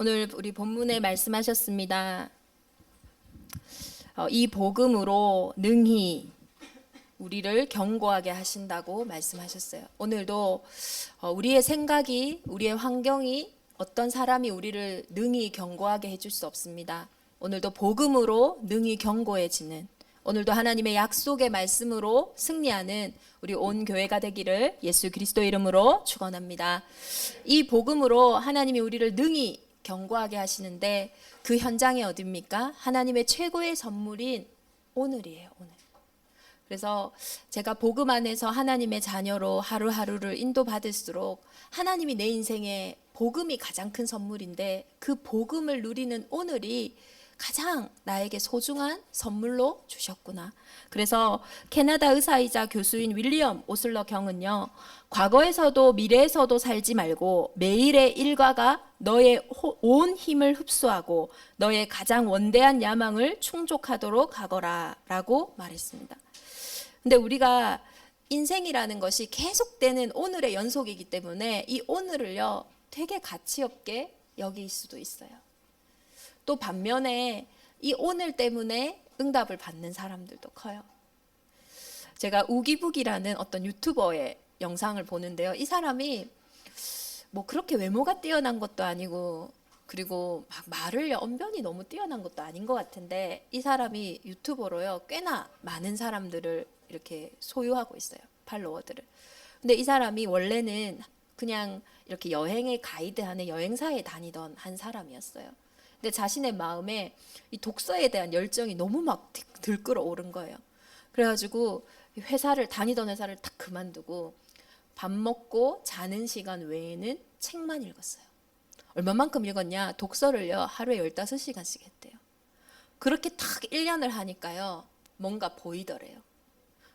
오늘 우리 본문에 말씀하셨습니다. 이 복음으로 능히 우리를 견고하게 하신다고 말씀하셨어요. 오늘도 우리의 생각이, 우리의 환경이 어떤 사람이 우리를 능히 견고하게 해줄 수 없습니다. 오늘도 복음으로 능히 견고해지는, 오늘도 하나님의 약속의 말씀으로 승리하는 우리 온 교회가 되기를 예수 그리스도 이름으로 축원합니다. 이 복음으로 하나님이 우리를 능히 견고하게 하시는데 그 현장이 어디입니까? 하나님의 최고의 선물인 오늘이에요. 오늘. 그래서 제가 복음 안에서 하나님의 자녀로 하루하루를 인도받을수록 하나님이 내 인생에 복음이 가장 큰 선물인데 그 복음을 누리는 오늘이 가장 나에게 소중한 선물로 주셨구나. 그래서 캐나다 의사이자 교수인 윌리엄 오슬러 경은요, 과거에서도 미래에서도 살지 말고 매일의 일과가 너의 온 힘을 흡수하고 너의 가장 원대한 야망을 충족하도록 하거라 라고 말했습니다. 근데 우리가 인생이라는 것이 계속되는 오늘의 연속이기 때문에 이 오늘을요 되게 가치 없게 여길 수도 있어요. 또 반면에 이 오늘 때문에 응답을 받는 사람들도 커요. 제가 우기북이라는 어떤 유튜버의 영상을 보는데요. 이 사람이 뭐 그렇게 외모가 뛰어난 것도 아니고 그리고 막 말을 언변이 너무 뛰어난 것도 아닌 것 같은데 이 사람이 유튜버로요 꽤나 많은 사람들을 이렇게 소유하고 있어요. 팔로워들을. 근데 이 사람이 원래는 그냥 이렇게 여행의 가이드하는 여행사에 다니던 한 사람이었어요. 근데 자신의 마음에 이 독서에 대한 열정이 너무 막 들끓어오른 거예요. 그래가지고 회사를 다니던 회사를 딱 그만두고 밥 먹고 자는 시간 외에는 책만 읽었어요. 얼마만큼 읽었냐? 독서를요 하루에 15시간씩 했대요. 그렇게 딱 1년을 하니까요 뭔가 보이더래요.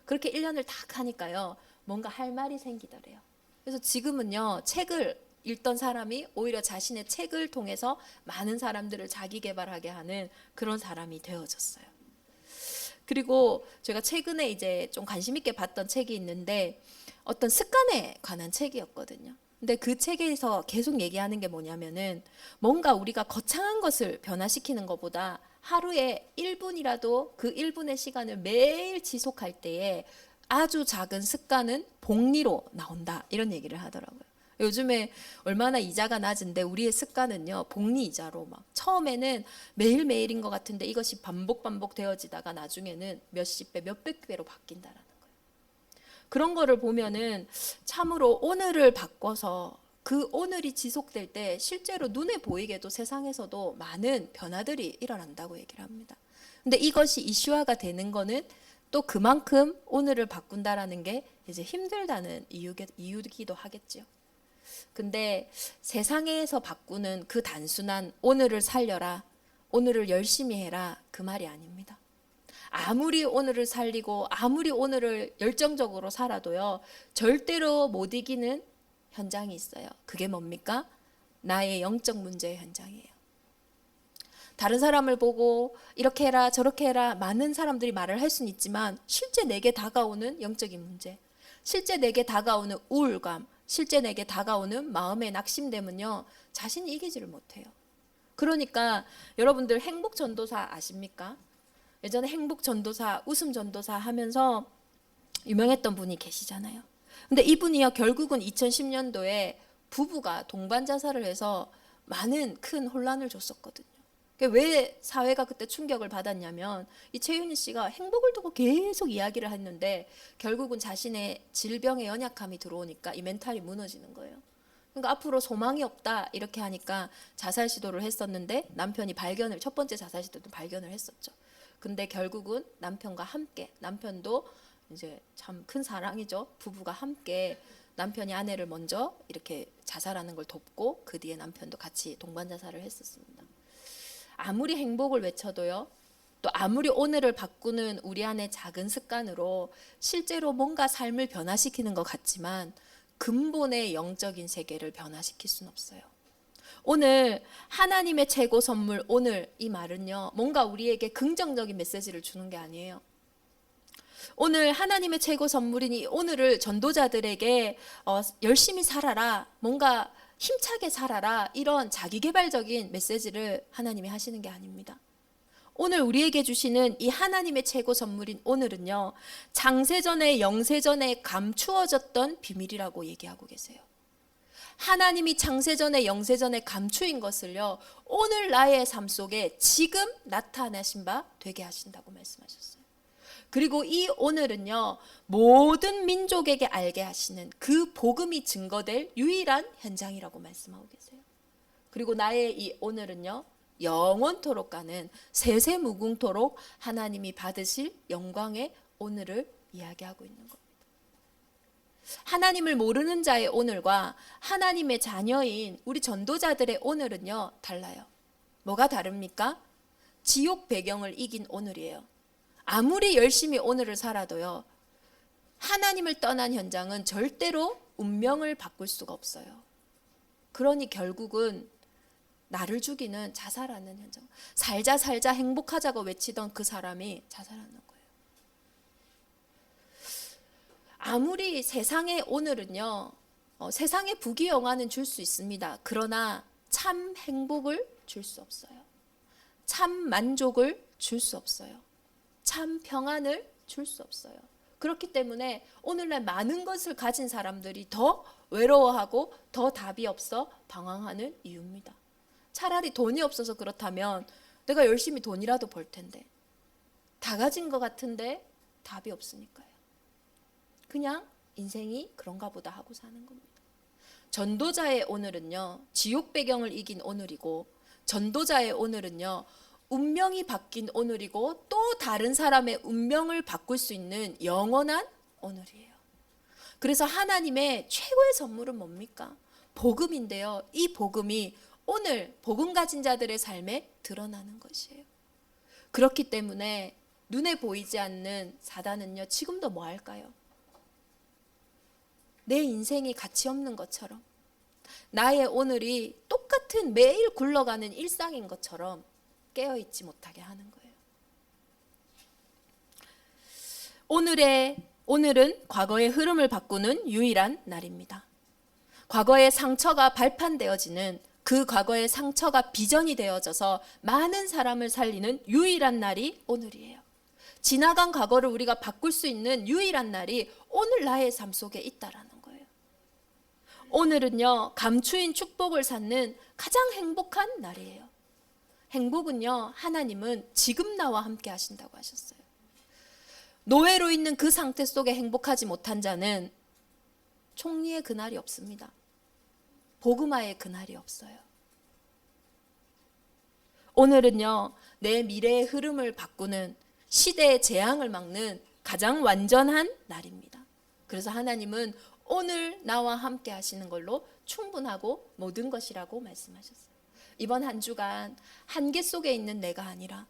그렇게 1년을 딱 하니까요 뭔가 할 말이 생기더래요. 그래서 지금은요 책을 읽던 사람이 오히려 자신의 책을 통해서 많은 사람들을 자기 개발하게 하는 그런 사람이 되어졌어요. 그리고 제가 최근에 이제 좀 관심 있게 봤던 책이 있는데 어떤 습관에 관한 책이었거든요. 근데 그 책에서 계속 얘기하는 게 뭐냐면은 뭔가 우리가 거창한 것을 변화시키는 것보다 하루에 1분이라도 그 1분의 시간을 매일 지속할 때에 아주 작은 습관은 복리로 나온다. 이런 얘기를 하더라고요. 요즘에 얼마나 이자가 낮은데 우리의 습관은요 복리 이자로 막 처음에는 매일매일인 것 같은데 이것이 반복 되어지다가 나중에는 몇십 배 몇백 배로 바뀐다라는 거예요. 그런 거를 보면은 참으로 오늘을 바꿔서 그 오늘이 지속될 때 실제로 눈에 보이게도 세상에서도 많은 변화들이 일어난다고 얘기를 합니다. 근데 이것이 이슈화가 되는 거는 또 그만큼 오늘을 바꾼다라는 게 이제 힘들다는 이유기도 하겠죠. 근데 세상에서 바꾸는 그 단순한 오늘을 살려라, 오늘을 열심히 해라 그 말이 아닙니다. 아무리 오늘을 살리고 아무리 오늘을 열정적으로 살아도요 절대로 못 이기는 현장이 있어요. 그게 뭡니까? 나의 영적 문제의 현장이에요. 다른 사람을 보고 이렇게 해라 저렇게 해라 많은 사람들이 말을 할 수는 있지만 실제 내게 다가오는 영적인 문제, 실제 내게 다가오는 우울감, 실제 내게 다가오는 마음의 낙심됨은요 자신이 이기지를 못해요. 그러니까 여러분들 행복전도사 아십니까? 예전에 행복전도사, 웃음전도사 하면서 유명했던 분이 계시잖아요. 근데 이분이요 결국은 2010년도에 부부가 동반 자살을 해서 많은 큰 혼란을 줬었거든요. 왜 사회가 그때 충격을 받았냐면 이 최윤희 씨가 행복을 두고 계속 이야기를 했는데 결국은 자신의 질병의 연약함이 들어오니까 이 멘탈이 무너지는 거예요. 그러니까 앞으로 소망이 없다 이렇게 하니까 자살 시도를 했었는데 남편이 첫 번째 자살 시도도 발견을 했었죠. 근데 결국은 남편과 함께, 남편도 이제 참 큰 사랑이죠. 부부가 함께 남편이 아내를 먼저 이렇게 자살하는 걸 돕고 그 뒤에 남편도 같이 동반 자살을 했었습니다. 아무리 행복을 외쳐도요 또 아무리 오늘을 바꾸는 우리 안의 작은 습관으로 실제로 뭔가 삶을 변화시키는 것 같지만 근본의 영적인 세계를 변화시킬 수는 없어요. 오늘 하나님의 최고 선물 오늘 이 말은요 뭔가 우리에게 긍정적인 메시지를 주는 게 아니에요. 오늘 하나님의 최고 선물인 이 오늘을 전도자들에게 열심히 살아라, 뭔가 힘차게 살아라, 이런 자기개발적인 메시지를 하나님이 하시는 게 아닙니다. 오늘 우리에게 주시는 이 하나님의 최고 선물인 오늘은요, 장세전에 영세전에 감추어졌던 비밀이라고 얘기하고 계세요. 하나님이 장세전에 영세전에 감추인 것을요, 오늘 나의 삶 속에 지금 나타나신 바 되게 하신다고 말씀하셨어요. 그리고 이 오늘은요, 모든 민족에게 알게 하시는 그 복음이 증거될 유일한 현장이라고 말씀하고 계세요. 그리고 나의 이 오늘은요, 영원토록 가는 세세무궁토록 하나님이 받으실 영광의 오늘을 이야기하고 있는 겁니다. 하나님을 모르는 자의 오늘과 하나님의 자녀인 우리 전도자들의 오늘은요, 달라요. 뭐가 다릅니까? 지옥 배경을 이긴 오늘이에요. 아무리 열심히 오늘을 살아도요, 하나님을 떠난 현장은 절대로 운명을 바꿀 수가 없어요. 그러니 결국은 나를 죽이는 자살하는 현장. 살자 살자 행복하자고 외치던 그 사람이 자살하는 거예요. 아무리 세상의 오늘은요, 세상의 부귀영화는 줄 수 있습니다. 그러나 참 행복을 줄 수 없어요. 참 만족을 줄 수 없어요. 참 평안을 줄 수 없어요. 그렇기 때문에 오늘날 많은 것을 가진 사람들이 더 외로워하고 더 답이 없어 방황하는 이유입니다. 차라리 돈이 없어서 그렇다면 내가 열심히 돈이라도 벌 텐데, 다 가진 것 같은데 답이 없으니까요. 그냥 인생이 그런가 보다 하고 사는 겁니다. 전도자의 오늘은요, 지옥 배경을 이긴 오늘이고, 전도자의 오늘은요, 운명이 바뀐 오늘이고, 또 다른 사람의 운명을 바꿀 수 있는 영원한 오늘이에요. 그래서 하나님의 최고의 선물은 뭡니까? 복음인데요, 이 복음이 오늘 복음 가진 자들의 삶에 드러나는 것이에요. 그렇기 때문에 눈에 보이지 않는 사단은요, 지금도 뭐 할까요? 내 인생이 가치 없는 것처럼, 나의 오늘이 똑같은 매일 굴러가는 일상인 것처럼 깨어있지 못하게 하는 거예요. 오늘은 과거의 흐름을 바꾸는 유일한 날입니다. 과거의 상처가 발판되어지는, 그 과거의 상처가 비전이 되어져서 많은 사람을 살리는 유일한 날이 오늘이에요. 지나간 과거를 우리가 바꿀 수 있는 유일한 날이 오늘 나의 삶 속에 있다라는 거예요. 오늘은요, 감추인 축복을 쌓는 가장 행복한 날이에요. 행복은요, 하나님은 지금 나와 함께 하신다고 하셨어요. 노예로 있는 그 상태 속에 행복하지 못한 자는 총리의 그날이 없습니다. 복음화의 그날이 없어요. 오늘은요, 내 미래의 흐름을 바꾸는, 시대의 재앙을 막는 가장 완전한 날입니다. 그래서 하나님은 오늘 나와 함께 하시는 걸로 충분하고 모든 것이라고 말씀하셨어요. 이번 한 주간 한계 속에 있는 내가 아니라,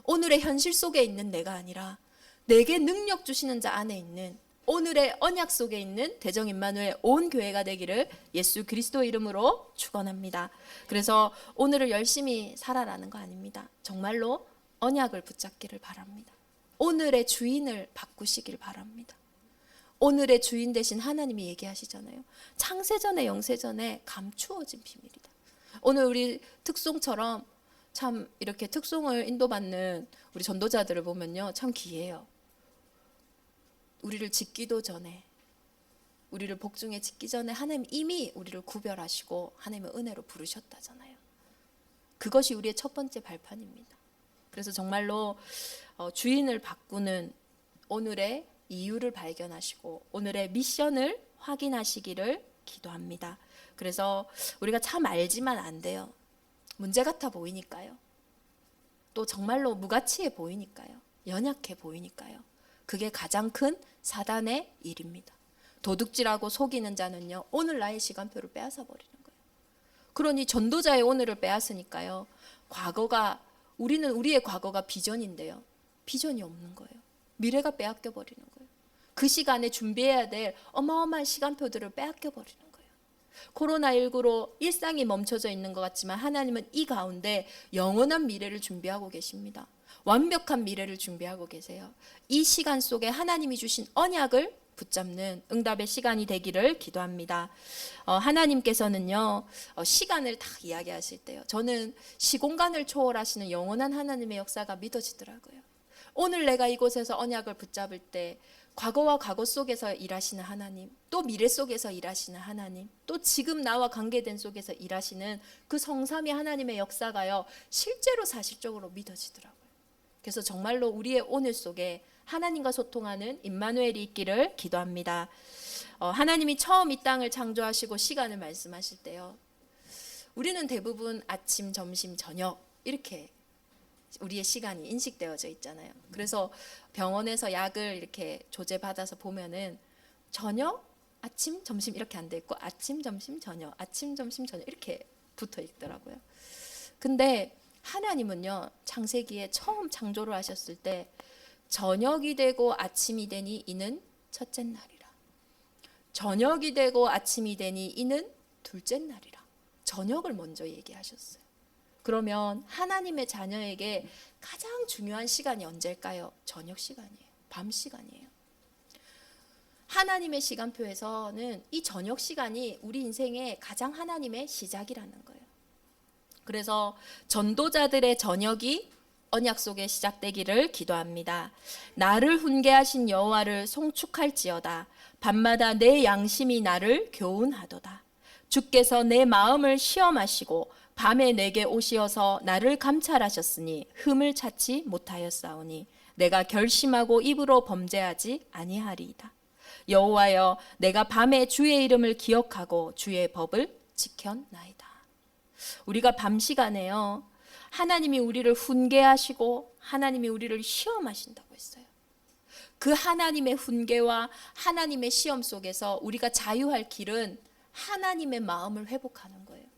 오늘의 현실 속에 있는 내가 아니라, 내게 능력 주시는 자 안에 있는 오늘의 언약 속에 있는 대정 임마누엘 온 교회가 되기를 예수 그리스도 이름으로 축원합니다. 그래서 오늘을 열심히 살아라는 거 아닙니다. 정말로 언약을 붙잡기를 바랍니다. 오늘의 주인을 바꾸시길 바랍니다. 오늘의 주인 되신 하나님이 얘기하시잖아요. 창세전에 영세전에 감추어진 비밀이다. 오늘 우리 특송처럼 참 이렇게 특송을 인도받는 우리 전도자들을 보면요, 참 귀해요. 우리를 짓기도 전에, 우리를 복중에 짓기 전에 하나님 이미 우리를 구별하시고 하나님의 은혜로 부르셨다잖아요. 그것이 우리의 첫 번째 발판입니다. 그래서 정말로 주인을 바꾸는 오늘의 이유를 발견하시고 오늘의 미션을 확인하시기를 기도합니다. 그래서 우리가 참 알지만 안 돼요. 문제 같아 보이니까요. 또 정말로 무가치해 보이니까요. 연약해 보이니까요. 그게 가장 큰 사단의 일입니다. 도둑질하고 속이는 자는요, 오늘 나의 시간표를 빼앗아 버리는 거예요. 그러니 전도자의 오늘을 빼앗으니까요, 우리의 과거가 비전인데요, 비전이 없는 거예요. 미래가 빼앗겨 버리는 거예요. 그 시간에 준비해야 될 어마어마한 시간표들을 빼앗겨 버리는 거예요. 코로나19로 일상이 멈춰져 있는 것 같지만 하나님은 이 가운데 영원한 미래를 준비하고 계십니다. 완벽한 미래를 준비하고 계세요. 이 시간 속에 하나님이 주신 언약을 붙잡는 응답의 시간이 되기를 기도합니다. 하나님께서는요, 시간을 다 이야기하실 때요, 저는 시공간을 초월하시는 영원한 하나님의 역사가 믿어지더라고요. 오늘 내가 이곳에서 언약을 붙잡을 때 과거와 과거 속에서 일하시는 하나님, 또 미래 속에서 일하시는 하나님, 또 지금 나와 관계된 속에서 일하시는 그 성삼위 하나님의 역사가요, 실제로 사실적으로 믿어지더라고요. 그래서 정말로 우리의 오늘 속에 하나님과 소통하는 임마누엘이 있기를 기도합니다. 하나님이 처음 이 땅을 창조하시고 시간을 말씀하실 때요, 우리는 대부분 아침, 점심, 저녁 이렇게 우리의 시간이 인식되어져 있잖아요. 그래서 병원에서 약을 이렇게 조제받아서 보면은 저녁, 아침, 점심 이렇게 안 돼 있고 아침, 점심, 저녁, 아침, 점심, 저녁 이렇게 붙어 있더라고요. 근데 하나님은요, 창세기에 처음 창조를 하셨을 때 저녁이 되고 아침이 되니 이는 첫째 날이라, 저녁이 되고 아침이 되니 이는 둘째 날이라. 저녁을 먼저 얘기하셨어요. 그러면 하나님의 자녀에게 가장 중요한 시간이 언제일까요? 저녁 시간이에요. 밤 시간이에요. 하나님의 시간표에서는 이 저녁 시간이 우리 인생의 가장 하나님의 시작이라는 거예요. 그래서 전도자들의 저녁이 언약 속에 시작되기를 기도합니다. 나를 훈계하신 여호와를 송축할지어다. 밤마다 내 양심이 나를 교훈하도다. 주께서 내 마음을 시험하시고 밤에 내게 오시어서 나를 감찰하셨으니 흠을 찾지 못하였사오니 내가 결심하고 입으로 범죄하지 아니하리이다. 여호와여, 내가 밤에 주의 이름을 기억하고 주의 법을 지켰나이다. 우리가 밤 시간에요, 하나님이 우리를 훈계하시고 하나님이 우리를 시험하신다고 했어요. 그 하나님의 훈계와 하나님의 시험 속에서 우리가 자유할 길은 하나님의 마음을 회복하는 거예요.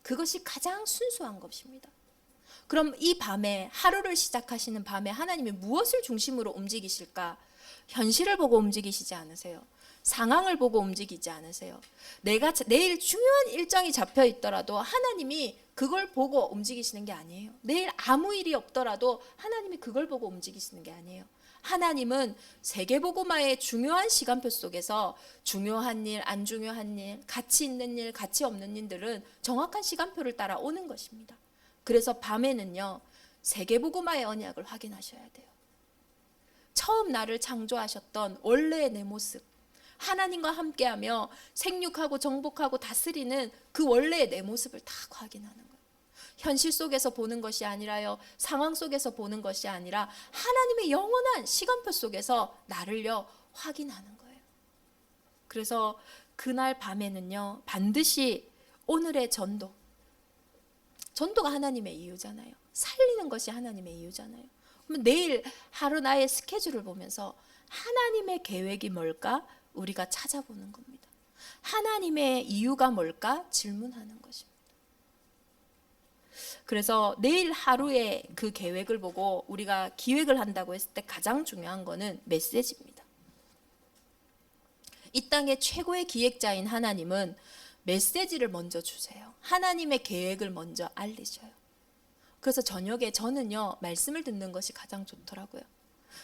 그것이 가장 순수한 것입니다. 그럼 이 밤에, 하루를 시작하시는 밤에 하나님이 무엇을 중심으로 움직이실까? 현실을 보고 움직이시지 않으세요. 상황을 보고 움직이지 않으세요. 내가 내일 중요한 일정이 잡혀 있더라도 하나님이 그걸 보고 움직이시는 게 아니에요. 내일 아무 일이 없더라도 하나님이 그걸 보고 움직이시는 게 아니에요. 하나님은 세계복음화의 중요한 시간표 속에서 중요한 일, 안 중요한 일, 가치 있는 일, 가치 없는 일들은 정확한 시간표를 따라 오는 것입니다. 그래서 밤에는요, 세계복음화의 언약을 확인하셔야 돼요. 처음 나를 창조하셨던 원래의 내 모습, 하나님과 함께하며 생육하고 정복하고 다스리는 그 원래의 내 모습을 다 확인하는 거예요. 현실 속에서 보는 것이 아니라요, 상황 속에서 보는 것이 아니라 하나님의 영원한 시간표 속에서 나를요 확인하는 거예요. 그래서 그날 밤에는요, 반드시 오늘의 전도가 하나님의 이유잖아요. 살리는 것이 하나님의 이유잖아요. 그러면 내일 하루 나의 스케줄을 보면서 하나님의 계획이 뭘까? 우리가 찾아보는 겁니다. 하나님의 이유가 뭘까? 질문하는 것입니다. 그래서 내일 하루의 그 계획을 보고 우리가 기획을 한다고 했을 때 가장 중요한 거는 메시지입니다. 이 땅의 최고의 기획자인 하나님은 메시지를 먼저 주세요. 하나님의 계획을 먼저 알리셔요. 그래서 저녁에 저는요, 말씀을 듣는 것이 가장 좋더라고요.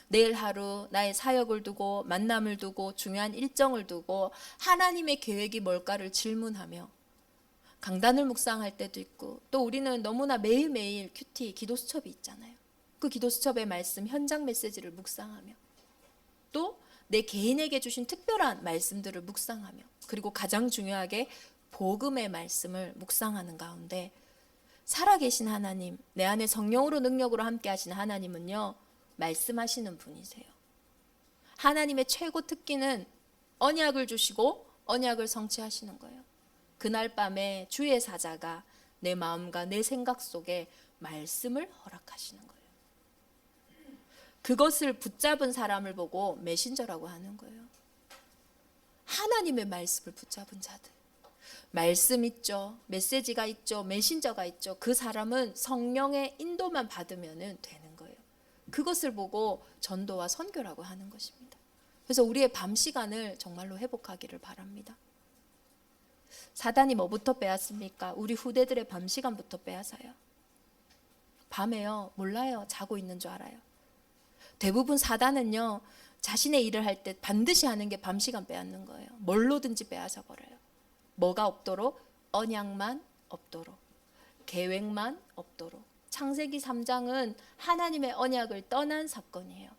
내일 하루 나의 사역을 두고 만남을 두고 중요한 일정을 두고 하나님의 계획이 뭘까를 질문하며 강단을 묵상할 때도 있고, 또 우리는 너무나 매일매일 큐티 기도 수첩이 있잖아요. 그 기도 수첩의 말씀, 현장 메시지를 묵상하며, 또 내 개인에게 주신 특별한 말씀들을 묵상하며, 그리고 가장 중요하게 복음의 말씀을 묵상하는 가운데 살아계신 하나님, 내 안에 성령으로 능력으로 함께 하시는 하나님은요, 말씀하시는 분이세요. 하나님의 최고 특기는 언약을 주시고 언약을 성취하시는 거예요. 그날 밤에 주의 사자가 내 마음과 내 생각 속에 말씀을 허락하시는 거예요. 그것을 붙잡은 사람을 보고 메신저라고 하는 거예요. 하나님의 말씀을 붙잡은 자들. 말씀 있죠, 메시지가 있죠, 메신저가 있죠. 그 사람은 성령의 인도만 받으면 되는 거예요. 그것을 보고 전도와 선교라고 하는 것입니다. 그래서 우리의 밤 시간을 정말로 회복하기를 바랍니다. 사단이 뭐부터 빼앗습니까? 우리 후대들의 밤 시간부터 빼앗아요. 밤에요, 몰라요. 자고 있는 줄 알아요. 대부분 사단은요, 자신의 일을 할 때 반드시 하는 게 밤 시간 빼앗는 거예요. 뭘로든지 빼앗아 버려요. 뭐가 없도록? 언약만 없도록, 계획만 없도록. 창세기 3장은 하나님의 언약을 떠난 사건이에요.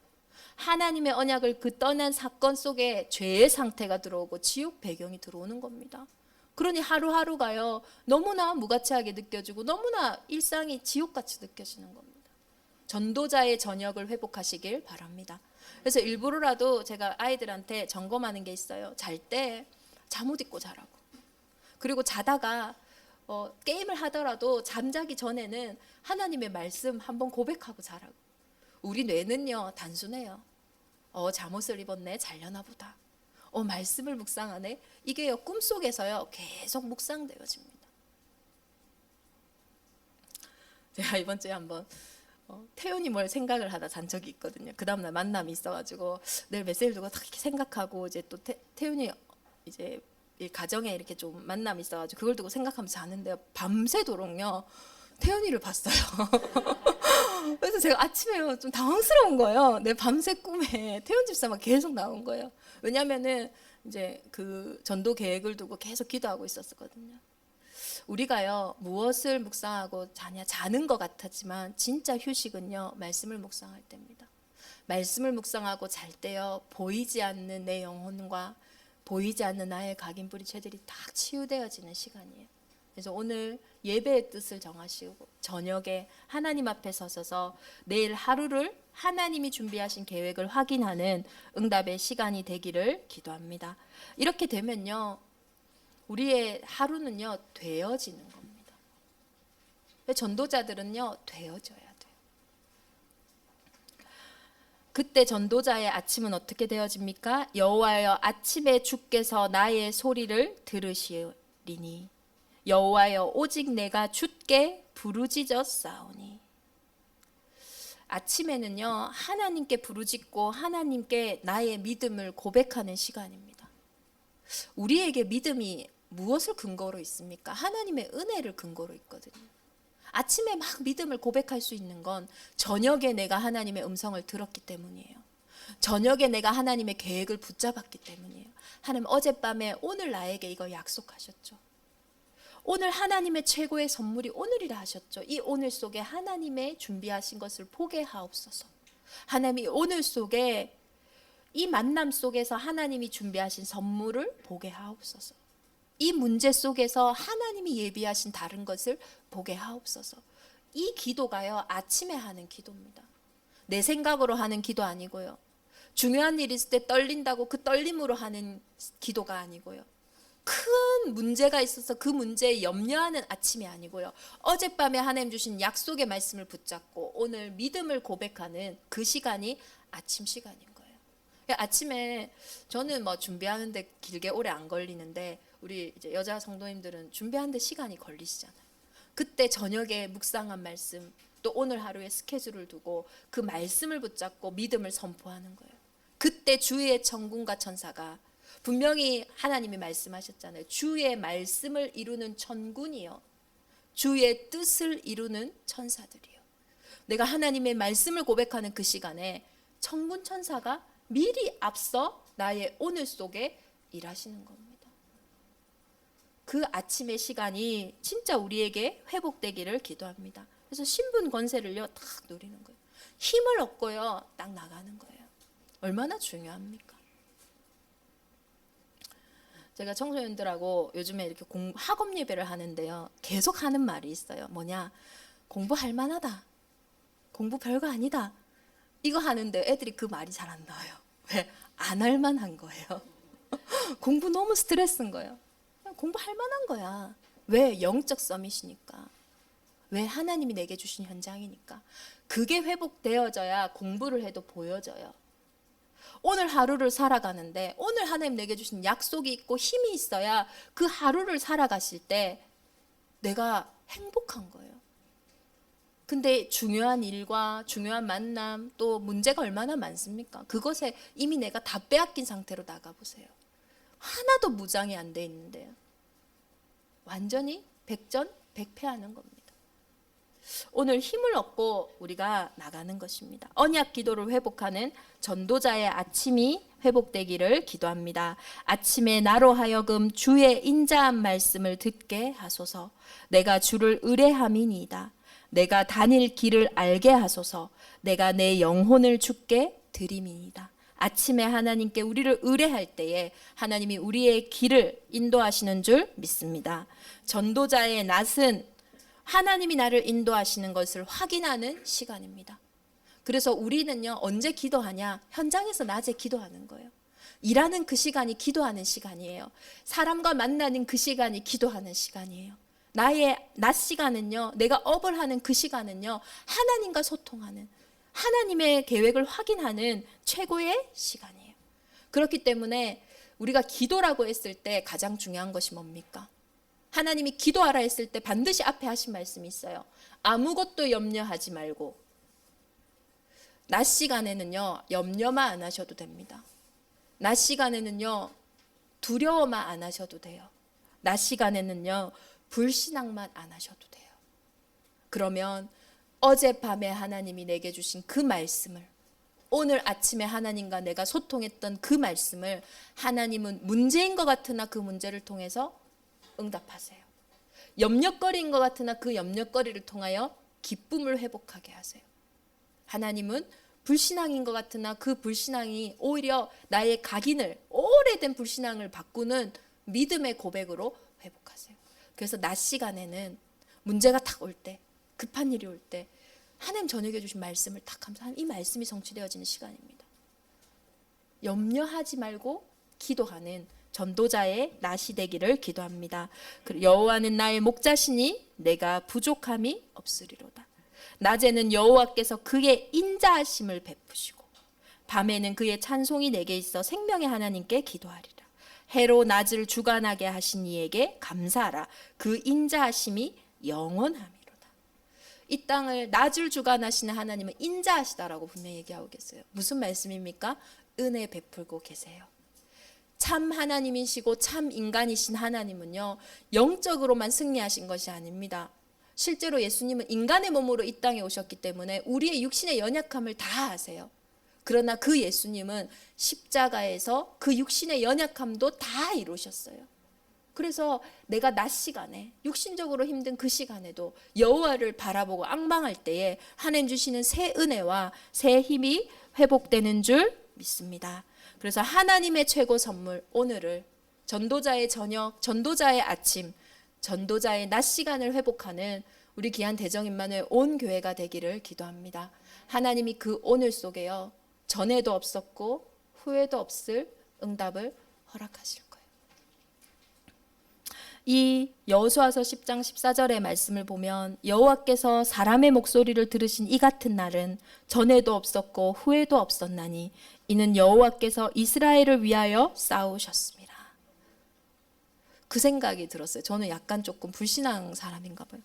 하나님의 언약을 그 떠난 사건 속에 죄의 상태가 들어오고 지옥 배경이 들어오는 겁니다. 그러니 하루하루가요 너무나 무가치하게 느껴지고 너무나 일상이 지옥같이 느껴지는 겁니다. 전도자의 저녁을 회복하시길 바랍니다. 그래서 일부러라도 제가 아이들한테 점검하는 게 있어요. 잘 때 잠옷 입고 자라고. 그리고 자다가 게임을 하더라도 잠자기 전에는 하나님의 말씀 한번 고백하고 자라고. 우리 뇌는요 단순해요. 잠옷을 입었네, 잘려나 보다. 말씀을 묵상하네. 이게요 꿈속에서요 계속 묵상되어집니다. 제가 이번 주에 한번 태연이 뭘 생각을 하다 잔 적이 있거든요. 그 다음날 만남이 있어가지고 내일 메시지를 두고 딱 이렇게 생각하고 이제 또 태연이 이제 이 가정에 이렇게 좀 만남이 있어가지고 그걸 두고 생각하면서 자는데요. 밤새도록요 태연이를 봤어요. 그래서 제가 아침에 좀 당황스러운 거예요. 내 밤새 꿈에 태연 집사만 계속 나온 거예요. 왜냐면은 이제 그 전도 계획을 두고 계속 기도하고 있었거든요. 우리가요 무엇을 묵상하고 자냐, 자는 것 같았지만 진짜 휴식은요 말씀을 묵상할 때입니다. 말씀을 묵상하고 잘 때요 보이지 않는 내 영혼과 보이지 않는 나의 각인뿌리 죄들이 딱 치유되어지는 시간이에요. 그래서 오늘 예배의 뜻을 정하시고 저녁에 하나님 앞에 서서 내일 하루를 하나님이 준비하신 계획을 확인하는 응답의 시간이 되기를 기도합니다. 이렇게 되면요 우리의 하루는요 되어지는 겁니다. 전도자들은요 되어져야 돼요. 그때 전도자의 아침은 어떻게 되어집니까? 여호와여 아침에 주께서 나의 소리를 들으시리니 여호와여 오직 내가 주께 부르짖었사오니. 아침에는요 하나님께 부르짖고 하나님께 나의 믿음을 고백하는 시간입니다. 우리에게 믿음이 무엇을 근거로 있습니까? 하나님의 은혜를 근거로 있거든요. 아침에 막 믿음을 고백할 수 있는 건 저녁에 내가 하나님의 음성을 들었기 때문이에요. 저녁에 내가 하나님의 계획을 붙잡았기 때문이에요. 하나님 어젯밤에 오늘 나에게 이걸 약속하셨죠. 오늘 하나님의 최고의 선물이 오늘이라 하셨죠. 이 오늘 속에 하나님의 준비하신 것을 보게 하옵소서. 하나님이 오늘 속에 이 만남 속에서 하나님이 준비하신 선물을 보게 하옵소서. 이 문제 속에서 하나님이 예비하신 다른 것을 보게 하옵소서. 이 기도가요 아침에 하는 기도입니다. 내 생각으로 하는 기도 아니고요. 중요한 일이 있을 때 떨린다고 그 떨림으로 하는 기도가 아니고요. 큰 문제가 있어서 그 문제에 염려하는 아침이 아니고요. 어젯밤에 하나님 주신 약속의 말씀을 붙잡고 오늘 믿음을 고백하는 그 시간이 아침 시간인 거예요. 아침에 저는 뭐 준비하는데 길게 오래 안 걸리는데 우리 이제 여자 성도님들은 준비하는데 시간이 걸리시잖아요. 그때 저녁에 묵상한 말씀 또 오늘 하루의 스케줄을 두고 그 말씀을 붙잡고 믿음을 선포하는 거예요. 그때 주의 천군과 천사가 분명히 하나님이 말씀하셨잖아요. 주의 말씀을 이루는 천군이요 주의 뜻을 이루는 천사들이요. 내가 하나님의 말씀을 고백하는 그 시간에 천군 천사가 미리 앞서 나의 오늘 속에 일하시는 겁니다. 그 아침의 시간이 진짜 우리에게 회복되기를 기도합니다. 그래서 신분 권세를요 딱 누리는 거예요. 힘을 얻고요 딱 나가는 거예요. 얼마나 중요합니까? 제가 청소년들하고 요즘에 이렇게 학업 예배를 하는데요. 계속 하는 말이 있어요. 뭐냐? 공부할 만하다. 공부 별거 아니다. 이거 하는데 애들이 그 말이 잘 안 나와요. 왜? 안 할 만한 거예요. 공부 너무 스트레스인 거예요. 공부할 만한 거야. 왜? 영적 서밋이니까. 왜? 하나님이 내게 주신 현장이니까. 그게 회복되어져야 공부를 해도 보여져요. 오늘 하루를 살아가는데 오늘 하나님 내게 주신 약속이 있고 힘이 있어야 그 하루를 살아가실 때 내가 행복한 거예요. 근데 중요한 일과 중요한 만남 또 문제가 얼마나 많습니까? 그것에 이미 내가 다 빼앗긴 상태로 나가보세요. 하나도 무장이 안 돼 있는데요. 완전히 백전 백패하는 겁니다. 오늘 힘을 얻고 우리가 나가는 것입니다. 언약 기도를 회복하는 전도자의 아침이 회복되기를 기도합니다. 아침에 나로 하여금 주의 인자한 말씀을 듣게 하소서. 내가 주를 의뢰함이니이다. 내가 다닐 길을 알게 하소서. 내가 내 영혼을 주께 드림이니이다. 아침에 하나님께 우리를 의뢰할 때에 하나님이 우리의 길을 인도하시는 줄 믿습니다. 전도자의 낮은 하나님이 나를 인도하시는 것을 확인하는 시간입니다. 그래서 우리는요, 언제 기도하냐? 현장에서 낮에 기도하는 거예요. 일하는 그 시간이 기도하는 시간이에요. 사람과 만나는 그 시간이 기도하는 시간이에요. 나의 낮 시간은요, 내가 업을 하는 그 시간은요, 하나님과 소통하는, 하나님의 계획을 확인하는 최고의 시간이에요. 그렇기 때문에 우리가 기도라고 했을 때 가장 중요한 것이 뭡니까? 하나님이 기도하라 했을 때 반드시 앞에 하신 말씀이 있어요. 아무것도 염려하지 말고. 낮 시간에는요, 염려만 안 하셔도 됩니다. 낮 시간에는요, 두려워만 안 하셔도 돼요. 낮 시간에는요, 불신앙만 안 하셔도 돼요. 그러면 어젯밤에 하나님이 내게 주신 그 말씀을, 오늘 아침에 하나님과 내가 소통했던 그 말씀을 하나님은 문제인 것 같으나 그 문제를 통해서 응답하세요. 염려거리인 것 같으나 그 염려거리를 통하여 기쁨을 회복하게 하세요. 하나님은 불신앙인 것 같으나 그 불신앙이 오히려 나의 각인을, 오래된 불신앙을 바꾸는 믿음의 고백으로 회복하세요. 그래서 낮 시간에는 문제가 탁 올 때, 급한 일이 올 때 하나님 저녁에 주신 말씀을 탁 하면서 이 말씀이 성취되어지는 시간입니다. 염려하지 말고 기도하는 전도자의 낮이 되기를 기도합니다. 여호와는 나의 목자시니 내가 부족함이 없으리로다. 낮에는 여호와께서 그의 인자하심을 베푸시고 밤에는 그의 찬송이 내게 있어 생명의 하나님께 기도하리라. 해로 낮을 주관하게 하신 이에게 감사하라. 그 인자하심이 영원함이로다. 이 땅을 낮을 주관하시는 하나님은 인자하시다라고 분명히 얘기하고 계세요. 무슨 말씀입니까? 은혜 베풀고 계세요. 참 하나님이시고 참 인간이신 하나님은요, 영적으로만 승리하신 것이 아닙니다. 실제로 예수님은 인간의 몸으로 이 땅에 오셨기 때문에 우리의 육신의 연약함을 다 아세요. 그러나 그 예수님은 십자가에서 그 육신의 연약함도 다 이루셨어요. 그래서 내가 낮 시간에, 육신적으로 힘든 그 시간에도 여호와를 바라보고 앙망할 때에 하나님 주시는 새 은혜와 새 힘이 회복되는 줄 믿습니다. 그래서 하나님의 최고 선물, 오늘을 전도자의 저녁, 전도자의 아침, 전도자의 낮 시간을 회복하는 우리 귀한 대정임마누엘 온 교회가 되기를 기도합니다. 하나님이 그 오늘 속에요, 전에도 없었고 후에도 없을 응답을 허락하실 거예요. 이 여호수아서 10장 14절의 말씀을 보면 여호와께서 사람의 목소리를 들으신 이 같은 날은 전에도 없었고 후에도 없었나니 이는 여호와께서 이스라엘을 위하여 싸우셨습니다. 그 생각이 들었어요. 저는 약간 조금 불신앙 사람인가 봐요.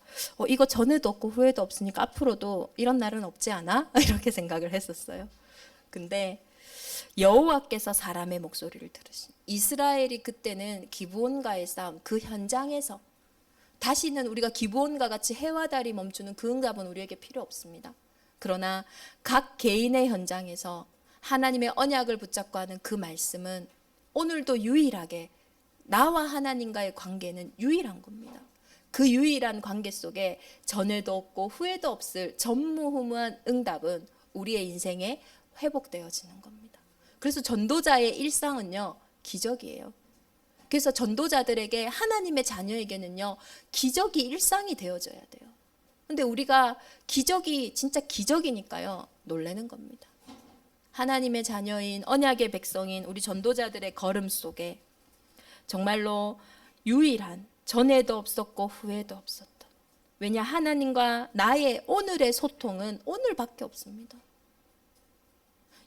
이거 전에도 없고 후에도 없으니까 앞으로도 이런 날은 없지 않아? 이렇게 생각을 했었어요. 근데 여호와께서 사람의 목소리를 들으신, 이스라엘이 그때는 기브온과의 싸움, 그 현장에서 다시는 우리가 기브온과 같이 해와 달이 멈추는 그 응답은 우리에게 필요 없습니다. 그러나 각 개인의 현장에서 하나님의 언약을 붙잡고 하는 그 말씀은 오늘도 유일하게 나와 하나님과의 관계는 유일한 겁니다. 그 유일한 관계 속에 전에도 없고 후에도 없을 전무후무한 응답은 우리의 인생에 회복되어지는 겁니다. 그래서 전도자의 일상은요, 기적이에요. 그래서 전도자들에게, 하나님의 자녀에게는요, 기적이 일상이 되어져야 돼요. 근데 우리가 기적이 진짜 기적이니까요, 놀라는 겁니다. 하나님의 자녀인, 언약의 백성인 우리 전도자들의 걸음 속에 정말로 유일한, 전에도 없었고 후에도 없었던, 왜냐 하나님과 나의 오늘의 소통은 오늘밖에 없습니다.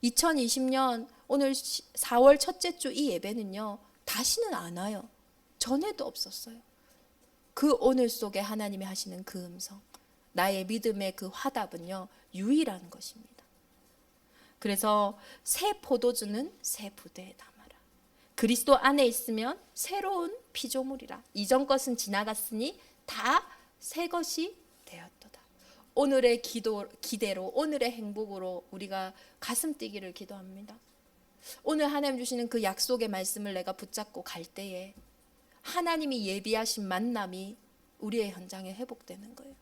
2020년 오늘 4월 첫째 주 이 예배는요, 다시는 안 와요. 전에도 없었어요. 그 오늘 속에 하나님이 하시는 그 음성, 나의 믿음의 그 화답은요, 유일한 것입니다. 그래서 새 포도주는 새 부대에 담아라. 그리스도 안에 있으면 새로운 피조물이라. 이전 것은 지나갔으니 다 새 것이 되었도다. 오늘의 기대로 오늘의 행복으로 우리가 가슴 뛰기를 기도합니다. 오늘 하나님 주시는 그 약속의 말씀을 내가 붙잡고 갈 때에 하나님이 예비하신 만남이 우리의 현장에 회복되는 거예요.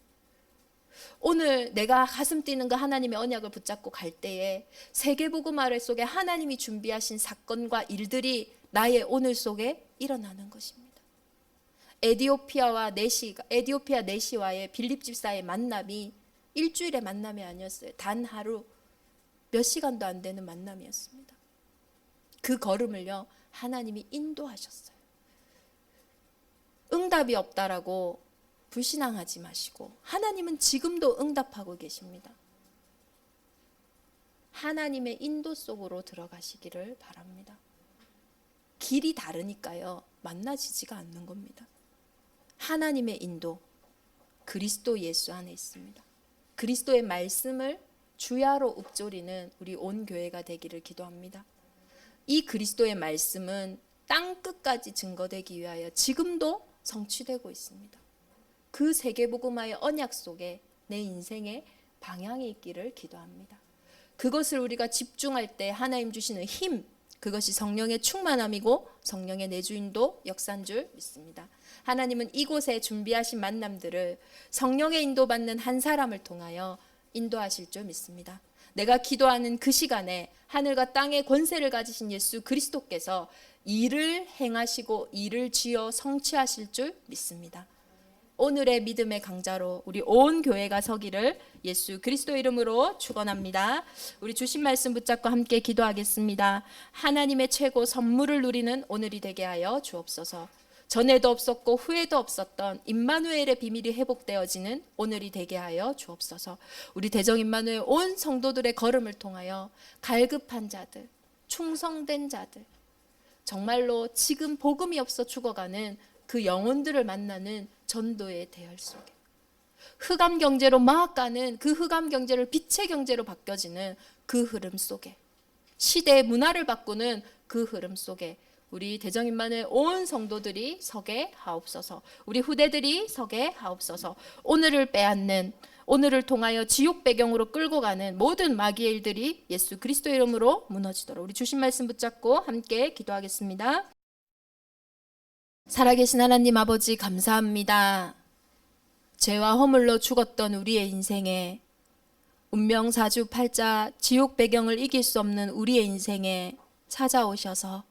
오늘 내가 가슴 뛰는 그 하나님의 언약을 붙잡고 갈 때에 세계복음 아래 속에 하나님이 준비하신 사건과 일들이 나의 오늘 속에 일어나는 것입니다. 에디오피아 내시와의 빌립 집사의 만남이 일주일의 만남이 아니었어요. 단 하루 몇 시간도 안 되는 만남이었습니다. 그 걸음을요, 하나님이 인도하셨어요. 응답이 없다라고 불신앙하지 마시고 하나님은 지금도 응답하고 계십니다. 하나님의 인도 속으로 들어가시기를 바랍니다. 길이 다르니까요, 만나지지가 않는 겁니다. 하나님의 인도, 그리스도 예수 안에 있습니다. 그리스도의 말씀을 주야로 읊조리는 우리 온 교회가 되기를 기도합니다. 이 그리스도의 말씀은 땅 끝까지 증거되기 위하여 지금도 성취되고 있습니다. 그 세계복음화의 언약 속에 내 인생의 방향이 있기를 기도합니다. 그것을 우리가 집중할 때 하나님 주시는 힘, 그것이 성령의 충만함이고 성령의 내주인도 역사인 줄 믿습니다. 하나님은 이곳에 준비하신 만남들을 성령의 인도받는 한 사람을 통하여 인도하실 줄 믿습니다. 내가 기도하는 그 시간에 하늘과 땅의 권세를 가지신 예수 그리스도께서 일을 행하시고 일을 지어 성취하실 줄 믿습니다. 오늘의 믿음의 강자로 우리 온 교회가 서기를 예수 그리스도 이름으로 축원합니다. 우리 주신 말씀 붙잡고 함께 기도하겠습니다. 하나님의 최고 선물을 누리는 오늘이 되게 하여 주옵소서. 전에도 없었고 후에도 없었던 임마누엘의 비밀이 회복되어지는 오늘이 되게 하여 주옵소서. 우리 대정 임마누엘 온 성도들의 걸음을 통하여 갈급한 자들, 충성된 자들, 정말로 지금 복음이 없어 죽어가는 그 영혼들을 만나는 전도의 대열 속에, 흑암 경제로 막 가는 그 흑암 경제를 빛의 경제로 바뀌어지는 그 흐름 속에, 시대의 문화를 바꾸는 그 흐름 속에 우리 대정임만의 온 성도들이 서게 하옵소서. 우리 후대들이 서게 하옵소서. 오늘을 빼앗는, 오늘을 통하여 지옥 배경으로 끌고 가는 모든 마귀의 일들이 예수 그리스도 이름으로 무너지도록 우리 주신 말씀 붙잡고 함께 기도하겠습니다. 살아계신 하나님 아버지 감사합니다. 죄와 허물로 죽었던 우리의 인생에, 운명 사주팔자 지옥 배경을 이길 수 없는 우리의 인생에 찾아오셔서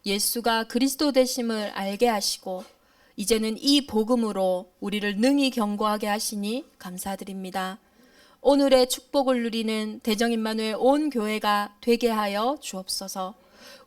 예수가 그리스도 되심을 알게 하시고 이제는 이 복음으로 우리를 능히 경고하게 하시니 감사드립니다. 오늘의 축복을 누리는 대정임마누엘 온 교회가 되게 하여 주옵소서.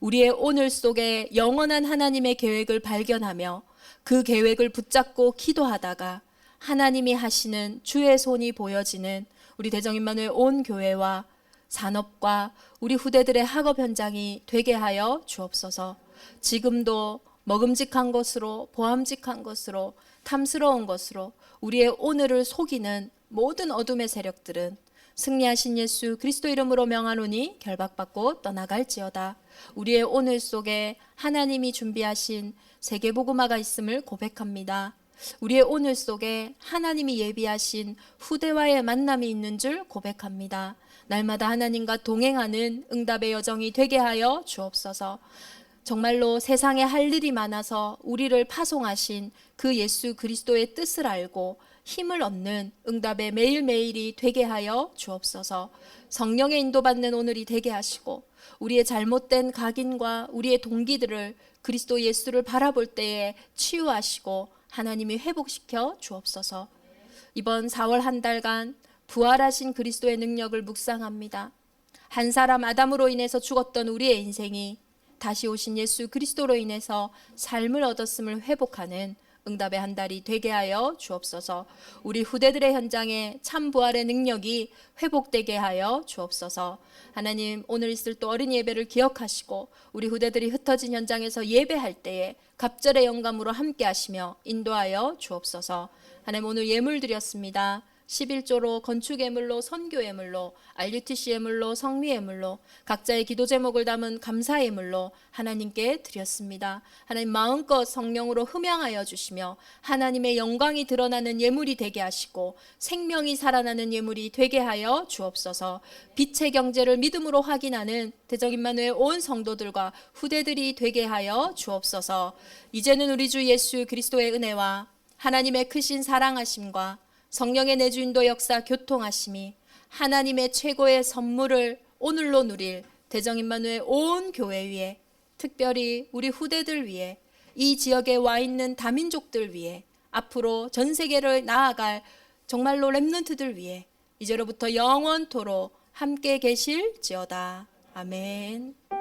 우리의 오늘 속에 영원한 하나님의 계획을 발견하며 그 계획을 붙잡고 기도하다가 하나님이 하시는 주의 손이 보여지는 우리 대정임마누엘 온 교회와 산업과 우리 후대들의 학업 현장이 되게 하여 주옵소서. 지금도 먹음직한 것으로, 보암직한 것으로, 탐스러운 것으로 우리의 오늘을 속이는 모든 어둠의 세력들은 승리하신 예수 그리스도 이름으로 명하노니 결박받고 떠나갈지어다. 우리의 오늘 속에 하나님이 준비하신 세계복음화가 있음을 고백합니다. 우리의 오늘 속에 하나님이 예비하신 후대와의 만남이 있는 줄 고백합니다. 날마다 하나님과 동행하는 응답의 여정이 되게 하여 주옵소서. 정말로 세상에 할 일이 많아서 우리를 파송하신 그 예수 그리스도의 뜻을 알고 힘을 얻는 응답의 매일매일이 되게 하여 주옵소서. 성령의 인도받는 오늘이 되게 하시고 우리의 잘못된 각인과 우리의 동기들을 그리스도 예수를 바라볼 때에 치유하시고 하나님이 회복시켜 주옵소서. 이번 4월 한 달간 부활하신 그리스도의 능력을 묵상합니다. 한 사람 아담으로 인해서 죽었던 우리의 인생이 다시 오신 예수 그리스도로 인해서 삶을 얻었음을 회복하는 응답의 한 달이 되게 하여 주옵소서. 우리 후대들의 현장에 참 부활의 능력이 회복되게 하여 주옵소서. 하나님, 오늘 있을 또 어린이 예배를 기억하시고 우리 후대들이 흩어진 현장에서 예배할 때에 갑절의 영감으로 함께 하시며 인도하여 주옵소서. 하나님, 오늘 예물 드렸습니다. 11조로 건축 예물로, 선교 예물로, RUTC 예물로, 성미 예물로, 각자의 기도 제목을 담은 감사 예물로 하나님께 드렸습니다. 하나님 마음껏 성령으로 흠양하여 주시며 하나님의 영광이 드러나는 예물이 되게 하시고 생명이 살아나는 예물이 되게 하여 주옵소서. 빛의 경제를 믿음으로 확인하는 대적임마누엘 온 성도들과 후대들이 되게 하여 주옵소서. 이제는 우리 주 예수 그리스도의 은혜와 하나님의 크신 사랑하심과 성령의 내주인도 역사 교통하심이 하나님의 최고의 선물을 오늘로 누릴 대정임마누엘 온 교회 위에, 특별히 우리 후대들 위에, 이 지역에 와 있는 다민족들 위에, 앞으로 전 세계를 나아갈 정말로 렘넌트들 위에 이제로부터 영원토록 함께 계실지어다. 아멘.